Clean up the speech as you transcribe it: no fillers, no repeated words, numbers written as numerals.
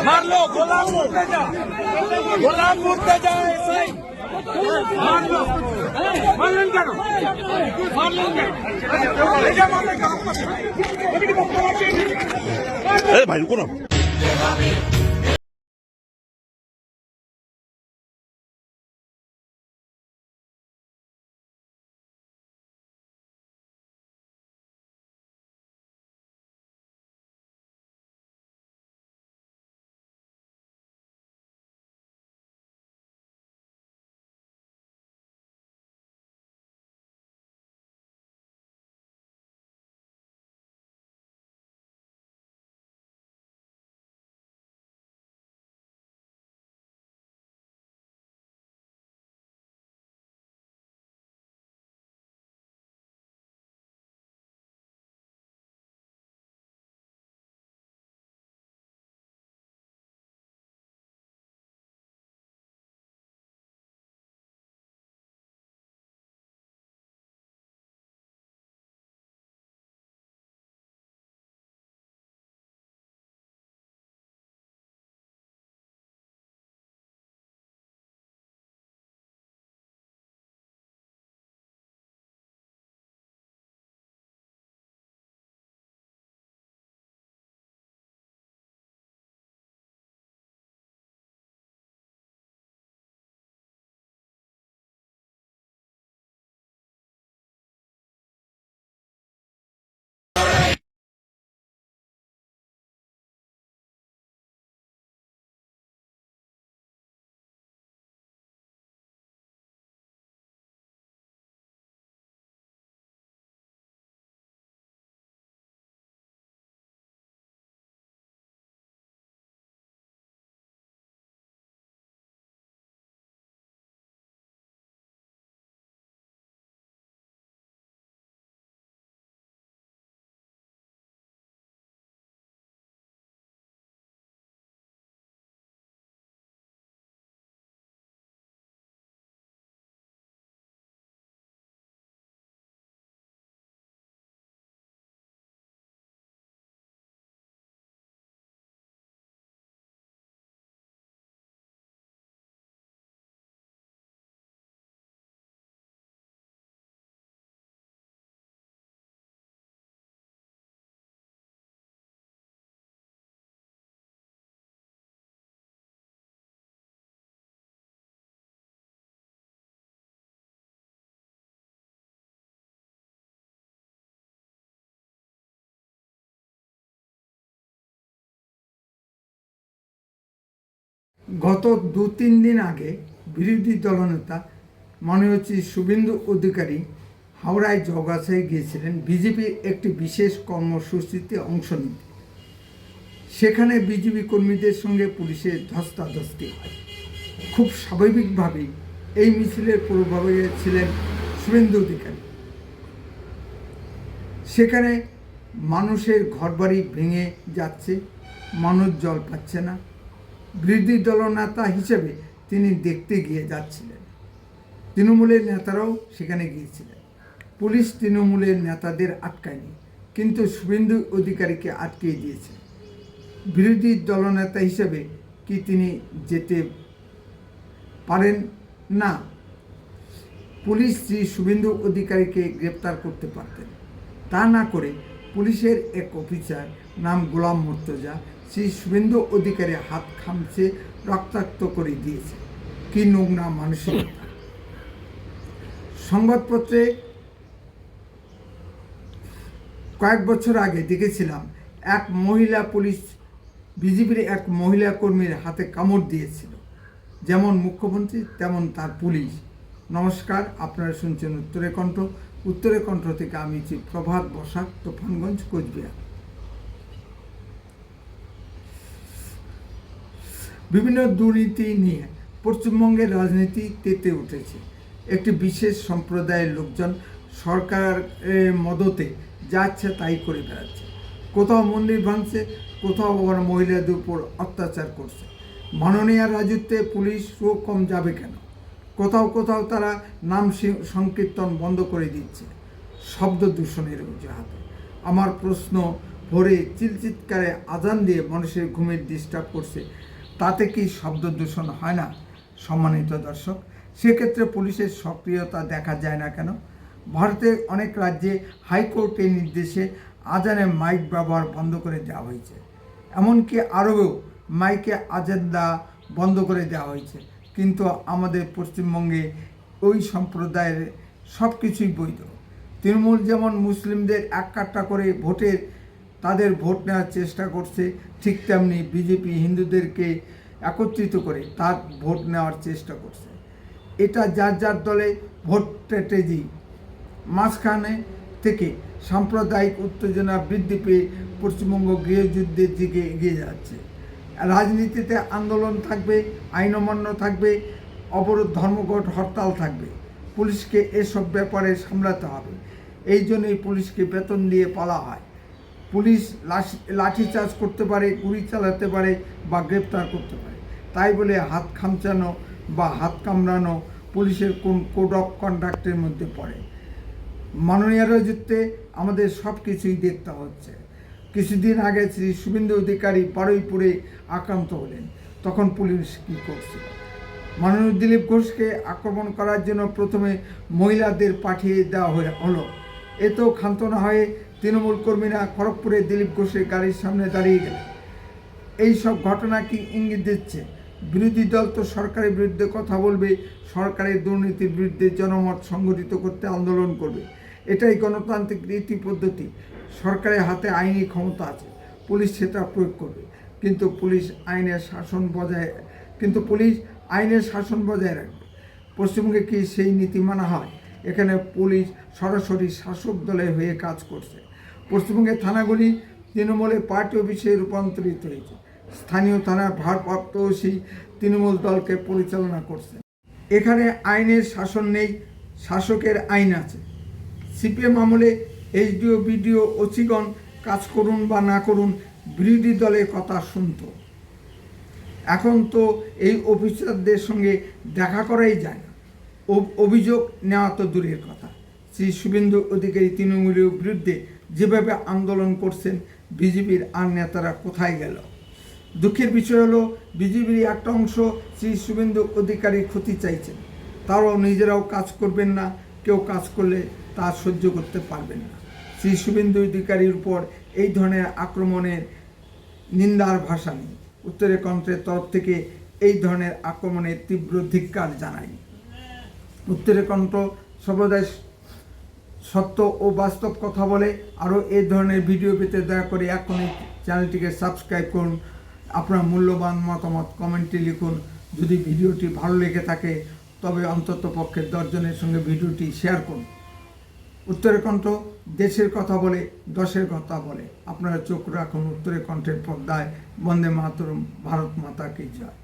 মারলো গোলাম মুর্তেজা, গোলাম মুর্তেজা এসআই মারলো। মারলেন কেন? মারলেন কেন? ভাই কোন গত 2-3 দিন আগে বিরোধী দলনেতা মাননীয় শুভেন্দু অধিকারী হাওড়ায় জগাছায় গিয়েছিলেন বিজেপির একটি বিশেষ কর্মসূচিতে অংশ নিতে। সেখানে বিজেপি কর্মীদের সঙ্গে পুলিশের ধস্তাধস্তি হয়। খুব স্বাভাবিকভাবেই এই মিছিলের পূর্বভাগে ছিলেন শুভেন্দু অধিকারী। সেখানে মানুষের ঘরবাড়ি ভেঙে যাচ্ছে, মানুষ জল পাচ্ছে না। বিরোধী দলনেতা হিসেবে তিনি দেখতে গিয়ে যাচ্ছিলেন। তৃণমূলের নেতারাও সেখানে গিয়েছিলেন। পুলিশ তৃণমূলের নেতাদের আটকায়নি, কিন্তু শুভেন্দু অধিকারীকে আটকিয়ে দিয়েছে। বিরোধী দলনেতা হিসেবে কি তিনি যেতে পারেন না? পুলিশ শ্রী শুভেন্দু অধিকারীকে গ্রেপ্তার করতে পারতেন। তা না করে পুলিশের এক অফিসার নাম গোলাম মুর্তজা শ্রী শুভেন্দু অধিকারী হাত খামচে রক্তাক্ত করে দিয়েছে। কি নোংরা মানসিকতা! সংবাদপত্রে কয়েক বছর আগে দেখেছিলাম এক মহিলা পুলিশ বিজেপির এক মহিলা কর্মীর হাতে কামড় দিয়েছিল। যেমন মুখ্যমন্ত্রী তেমন তার পুলিশ। নমস্কার, আপনারা শুনছেন উত্তরের কণ্ঠ। উত্তরের কণ্ঠ থেকে আমি প্রভাত বসাক, তুফানগঞ্জ, কোচবিহার। বিভিন্ন দুর্নীতি নিয়ে পশ্চিমবঙ্গের রাজনীতি তেতে উঠেছে। একটি বিশেষ সম্প্রদায়ের লোকজন সরকারের মদতে যা ইচ্ছা তাই করে বেড়াচ্ছে। কোথাও মন্দির ভাঙছে, কোথাও আবার মহিলাদের উপর অত্যাচার করছে। মাননীয় রাজত্বে পুলিশ কম যাবে কেন? কোথাও কোথাও তারা নাম সংকীর্তন বন্ধ করে দিচ্ছে শব্দ দূষণের অজুহাতে। আমার প্রশ্ন, ভোরে চিৎকারে আজান দিয়ে মানুষের ঘুমের ডিস্টার্ব করছে, তাতে কি শব্দ দূষণ হয় না? সম্মানিত দর্শক, সেক্ষেত্রে পুলিশের সক্রিয়তা দেখা যায় না কেন? ভারতের অনেক রাজ্যে হাইকোর্টের নির্দেশে আজানে মাইক ব্যবহার বন্ধ করে দেওয়া হয়েছে। এমনকি আরবেও মাইকে আজান দেওয়া বন্ধ করে দেওয়া হয়েছে, কিন্তু আমাদের পশ্চিমবঙ্গে ওই সম্প্রদায়ের সব কিছুই বৈধ। তৃণমূল যেমন মুসলিমদের এক কাট্টা করে তাদের ভোট নেওয়ার চেষ্টা করছে, ঠিক তেমনি বিজেপি হিন্দুদেরকে একত্রিত করে তার ভোট নেওয়ার চেষ্টা করছে। এটা যার যার দলে ভোট স্ট্র্যাটেজি। মাঝখানে থেকে সাম্প্রদায়িক উত্তেজনা বৃদ্ধি পেয়ে পশ্চিমবঙ্গ গৃহযুদ্ধের দিকে এগিয়ে যাচ্ছে। রাজনীতিতে আন্দোলন থাকবে, আইন অমান্য থাকবে, অবরোধ, ধর্মঘট, হরতাল থাকবে। পুলিশকে এসব ব্যাপারে সামলাতে হবে। এই জন্যই পুলিশকে বেতন দিয়ে পালা হয়। পুলিশ লাঠিচার্জ করতে পারে, গুলি চালাতে পারে বা গ্রেপ্তার করতে পারে। তাই বলে হাত খামচানো বা হাত কামড়ানো পুলিশের কোন কোড অফ কন্ডাক্টের মধ্যে পড়ে? মাননীয় রাজত্বে আমাদের সব কিছুই দেখতে হচ্ছে। কিছুদিন আগে শ্রী শুভেন্দু অধিকারী বারুইপুরে আক্রান্ত হলেন, তখন পুলিশ কী করছিল? মাননীয় দিলীপ ঘোষকে আক্রমণ করার জন্য প্রথমে মহিলাদের পাঠিয়ে দেওয়া হলো। এতেও ক্ষান্ত না হয়ে তৃণমূল কর্মীরা খড়গপুরে দিলীপ ঘোষের গাড়ির সামনে দাঁড়িয়ে গেলেন। এই সব ঘটনা কি ইঙ্গিত দিচ্ছে বিরোধী দল তো সরকারের বিরুদ্ধে কথা বলবে, সরকারের দুর্নীতির বিরুদ্ধে জনমত সংগঠিত করতে আন্দোলন করবে? এটাই গণতান্ত্রিক রীতি পদ্ধতি। সরকারের হাতে আইনি ক্ষমতা আছে, পুলিশ সেটা প্রয়োগ করবে, কিন্তু পুলিশ আইনের শাসন বজায় রাখবে। পশ্চিমবঙ্গে কি সেই নীতি মানা হয়? এখানে পুলিশ সরাসরি শাসক দলের হয়ে কাজ করছে। পশ্চিমবঙ্গের থানাগুলি তৃণমূলের পার্টি অফিসে রূপান্তরিত হয়েছে। স্থানীয় থানার ভারপ্রাপ্ত ওসি তৃণমূল দলকে পরিচালনা করছে। এখানে আইনের শাসন নেই, শাসকের আইন আছে। সিপিএম আমলে এসডিও, বিডিও, ওসিগণ কাজ করুন বা না করুন, বিরোধী দলের কথা শুনত। এখন তো এই অফিসারদের সঙ্গে দেখা করাই যায় না, অভিযোগ নেওয়া তো দূরের কথা। শ্রী শুভেন্দু অধিকারী তৃণমূলের বিরুদ্ধে যেভাবে আন্দোলন করছেন, বিজেপির আর নেতারা কোথায় গেল? দুঃখের বিষয় হলো, বিজেপির একটা অংশ শ্রী শুভেন্দু অধিকারীর ক্ষতি চাইছেন। তারাও নিজেরাও কাজ করবেন না, কেউ কাজ করলে তা সহ্য করতে পারবেন না। শ্রী শুভেন্দু অধিকারীর উপর এই ধরনের আক্রমণের নিন্দার ভাষা নেই। উত্তরের কণ্ঠের তরফ থেকে এই ধরনের আক্রমণের তীব্র ধিক্কার জানাই। উত্তরের কণ্ঠ সর্বদাই সত্য ও বাস্তব কথা বলে। আরও এই ধরনের ভিডিও পেতে দয়া করে এখনই চ্যানেলটিকে সাবস্ক্রাইব করুন। আপনার মূল্যবান মতামত কমেন্টে লিখুন। যদি ভিডিওটি ভালো লেগে থাকে তবে অন্তত পক্ষে 10 জনের সঙ্গে ভিডিওটি শেয়ার করুন। উত্তরের কণ্ঠ দেশের কথা বলে, দশের কথা বলে। আপনারা চোখ রাখুন উত্তরের কণ্ঠের পর্দায়। বন্দে মাতরম, ভারত মাতা কি জয়।